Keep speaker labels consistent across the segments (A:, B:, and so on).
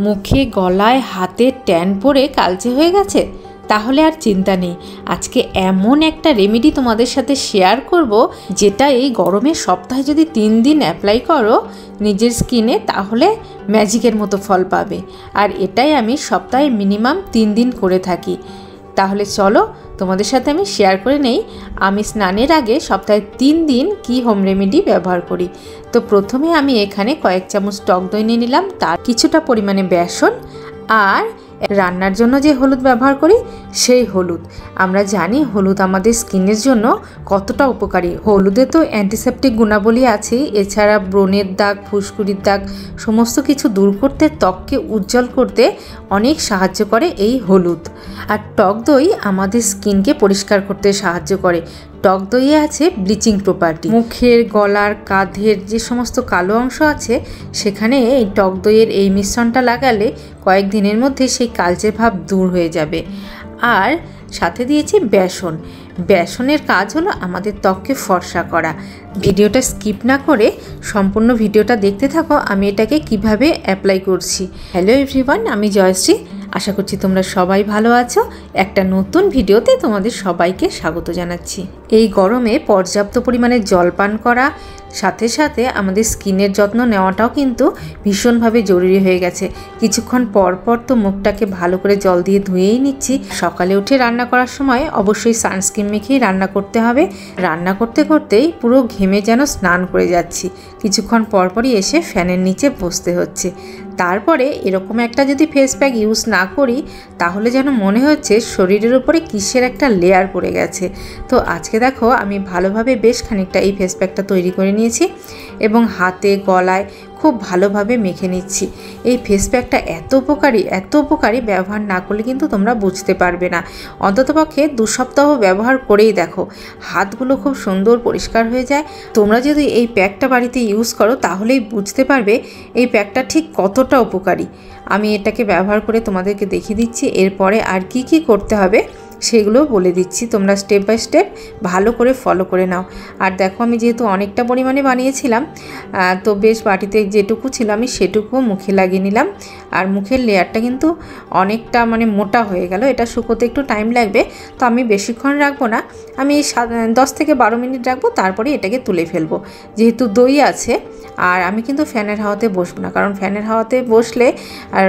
A: মুখে গলায় হাতে ট্যান পড়ে কালচে হয়ে গেছে? তাহলে আর চিন্তা নেই, আজকে এমন একটা রেমেডি তোমাদের সাথে শেয়ার করব যেটা এই গরমে সপ্তাহে যদি 3 দিন অ্যাপ্লাই করো নিজের স্কিনে তাহলে ম্যাজিকের মতো ফল পাবে। আর এটাই আমি সপ্তাহে মিনিমাম 3 দিন করে থাকি। তাহলে চলো তোমাদের সাথে আমি শেয়ার করে নেই আমি স্নানের আগে সপ্তাহে 3 দিন কি হোম রেমেডি ব্যবহার করি। তো প্রথমে আমি এখানে কয়েক চামচ টক দই নিয়ে নিলাম, তার কিছুটা পরিমাণে বেসন আর রান্নার জন্য যে হলুদ ব্যবহার করি সেই হলুদ। আমরা জানি হলুদ আমাদের স্কিনের জন্য কতটা উপকারী। হলুদে তো অ্যান্টিসেপটিক গুণাবলী আছে, এছাড়া ব্রণের দাগ, ফুসকুড়ির দাগ সমস্ত কিছু দূর করতে, ত্বককে উজ্জ্বল করতে অনেক সাহায্য করে এই হলুদ। আর টক দই আমাদের স্কিনকে পরিষ্কার করতে সাহায্য করে। টক দইয়ে আছে ব্লিচিং প্রপার্টি। মুখের, গলার, কাঁধের যে সমস্ত কালো অংশ আছে সেখানে এই টক দইয়ের এই মিশ্রণটা লাগালে কয়েকদিনের মধ্যে সেই কালচে ভাব দূর হয়ে যাবে। আর সাথে দিয়েছি বেসন। বেসনের কাজ হলো আমাদের ত্বককে ফর্সা করা। ভিডিওটা স্কিপ না করে সম্পূর্ণ ভিডিওটা দেখতে থাকো আমি এটাকে কিভাবে অ্যাপ্লাই করছি। হ্যালো এভরিওয়ান, আমি জয়শ্রী। আশা করছি তোমরা সবাই ভালো আছো। একটা নতুন ভিডিওতে তোমাদের সবাইকে স্বাগত জানাচ্ছি। এই গরমে পর্যাপ্ত পরিমাণে জল পান করা, সাথে সাথে আমাদের স্কিনের যত্ন নেওয়াটাও কিন্তু ভীষণভাবে জরুরি হয়ে গেছে। কিছুক্ষণ পর পর তো মুখটাকে ভালো করে জল দিয়ে ধুয়েই নিচ্ছি। সকালে উঠে রান্না করার সময় অবশ্যই সানস্ক্রিন মেখেই রান্না করতে হবে। রান্না করতে করতেই পুরো ঘেমে যেন স্নান করে যাচ্ছি। কিছুক্ষণ পরপরই এসে ফ্যানের নিচে বসতে হচ্ছে। তারপরে এরকম একটা যদি ফেস প্যাক ইউজ না করি তাহলে যেন মনে হচ্ছে শরীরের উপরে কিসের একটা লেয়ার পড়ে গেছে। তো আজকে দেখো আমি ভালোভাবে বেশ খানিকটা এই ফেস প্যাকটা তৈরি করে নিয়েছি এবং হাতে, গলায় খুব ভালোভাবে মেখে নিচ্ছি। এই ফেস প্যাকটা এত উপকারী, ব্যবহার না করলে কিন্তু তোমরা বুঝতে পারবে না। অন্ততপক্ষে 2 সপ্তাহ ব্যবহার করেই দেখো হাতগুলো খুব সুন্দর পরিষ্কার হয়ে যায়। তোমরা যদি এই প্যাকটা বাড়িতে ইউজ করো তাহলেই বুঝতে পারবে এই প্যাকটা ঠিক কতটা উপকারী। আমি এটাকে ব্যবহার করে তোমাদেরকে দেখিয়ে দিচ্ছি। এরপরে আর কি কি করতে হবে সেগুলো বলে দিচ্ছি, তোমরা স্টেপ বাই স্টেপ ভালো করে ফলো করে নাও। আর দেখো আমি যেহেতু অনেকটা পরিমাণে বানিয়েছিলাম তো বেশ বাটিতে যেটুকু ছিল আমি সেটুকুও মুখে লাগিয়ে নিলাম। আর মুখের লেয়ারটা কিন্তু অনেকটা মোটা হয়ে গেল। এটা শুকোতে একটু টাইম লাগবে, তো আমি বেশিক্ষণ রাখবো না, আমি 10 থেকে 12 মিনিট রাখবো, তারপরে এটাকে তুলে ফেলবো। যেহেতু দই আছে আর আমি কিন্তু ফ্যানের হাওয়াতে বসবো না, কারণ ফ্যানের হাওয়াতে বসলে আর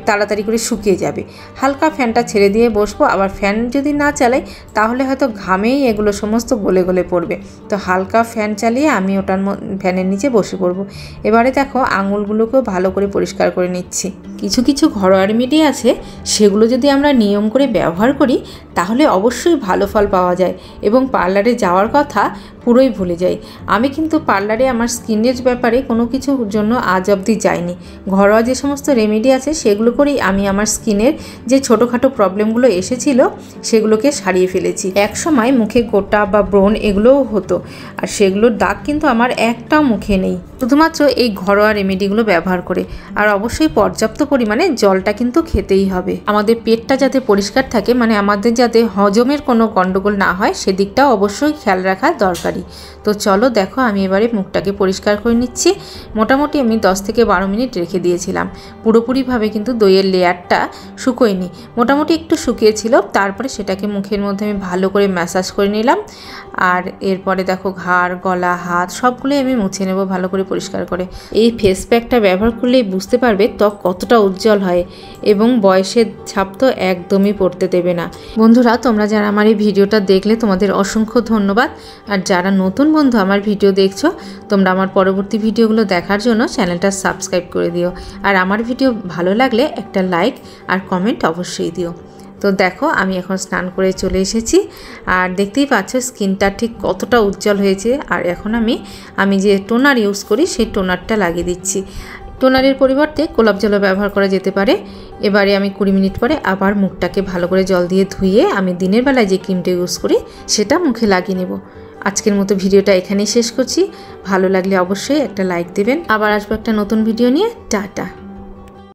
A: তাড়াতাড়ি করে শুকিয়ে যাবে। হালকা ফ্যানটা ছেড়ে দিয়ে বসবো। আবার ফ্যান যদি না চালাই তাহলে হয়তো ঘামেই এগুলো সমস্ত গলে গলে পড়বে। তো হালকা ফ্যান চালিয়ে আমি ওটার ফ্যানের নিচে বসে পড়বো। এবারে দেখো আঙুলগুলোকেও ভালো করে পরিষ্কার করে নিচ্ছি। কিছু কিছু ঘরোয়া রেমেডি আছে সেগুলো যদি আমরা নিয়ম করে ব্যবহার করি তাহলে অবশ্যই ভালো ফল পাওয়া যায় এবং পার্লারে যাওয়ার কথা পুরোই ভুলে যাই। আমি কিন্তু পার্লারে আমার স্কিনের ব্যাপারে কোনো কিছুর জন্য আজ অবধি যাইনি। ঘরোয়া যে সমস্ত রেমেডি আছে সেগুলো করেই আমি আমার স্কিনের যে ছোটোখাটো প্রবলেমগুলো এসেছিল সেগুলোকে সারিয়ে ফেলেছি। এক সময় মুখে গোটা বা ব্রণ এগুলোও হতো, আর সেগুলোর দাগ কিন্তু আমার একটাও মুখে নেই, শুধুমাত্র এই ঘরোয়া রেমেডিগুলো ব্যবহার করে। আর অবশ্যই পর্যাপ্ত পরিমাণে জলটা কিন্তু খেতেই হবে। আমাদের পেটটা যাতে পরিষ্কার থাকে, আমাদের যাতে হজমের কোনো গণ্ডগোল না হয় সেদিকটাও অবশ্যই খেয়াল রাখা দরকারি। তো চলো দেখো আমি এবারে মুখটাকে পরিষ্কার করে নিচ্ছি। মোটামুটি আমি 10 থেকে 12 মিনিট রেখে দিয়েছিলাম। পুরোপুরিভাবে কিন্তু দইয়ের লেয়ারটা শুকোয়নি, মোটামুটি একটু শুকিয়েছিল। তারপরে সেটাকে মুখের মধ্যে আমি ভালো করে ম্যাসাজ করে নিলাম। আর এরপরে দেখো ঘাড়, গলা, হাত সবগুলোই আমি মুছে নেব ভালো করে পরিষ্কার করে। এই ফেস প্যাকটা ব্যবহার করলেই বুঝতে পারবে ত্বক কতটা উজ্জ্বল হয় এবং বয়সের ছাপ তো একদমই পড়তে দেবে না। বন্ধুরা, তোমরা যারা আমার এই ভিডিওটা দেখলে তোমাদের অসংখ্য ধন্যবাদ। আর যারা নতুন বন্ধু আমার ভিডিও দেখছো তোমরা আমার পরবর্তী ভিডিওগুলো দেখার জন্য চ্যানেলটা সাবস্ক্রাইব করে দিও। আর আমার ভিডিও ভালো লাগলে একটা লাইক আর কমেন্ট অবশ্যই দিও। তো দেখো আমি এখন স্নান করে চলে এসেছি আর দেখতেই পাচ্ছ স্কিনটা ঠিক কতটা উজ্জ্বল হয়েছে। আর এখন আমি যে টোনার ইউজ করি সেই টোনারটা লাগিয়ে দিচ্ছি। টোনারের পরিবর্তে গোলাপ জলও ব্যবহার করা যেতে পারে। এবারে আমি 20 মিনিট পরে আবার মুখটাকে ভালো করে জল দিয়ে ধুয়ে আমি দিনের বেলায় যে ক্রিমটা ইউজ করি সেটা মুখে লাগিয়ে নেব। আজকের মতো ভিডিওটা এখানেই শেষ করছি। ভালো লাগলে অবশ্যই একটা লাইক দেবেন। আবার আসবো একটা নতুন ভিডিও নিয়ে। টাটা।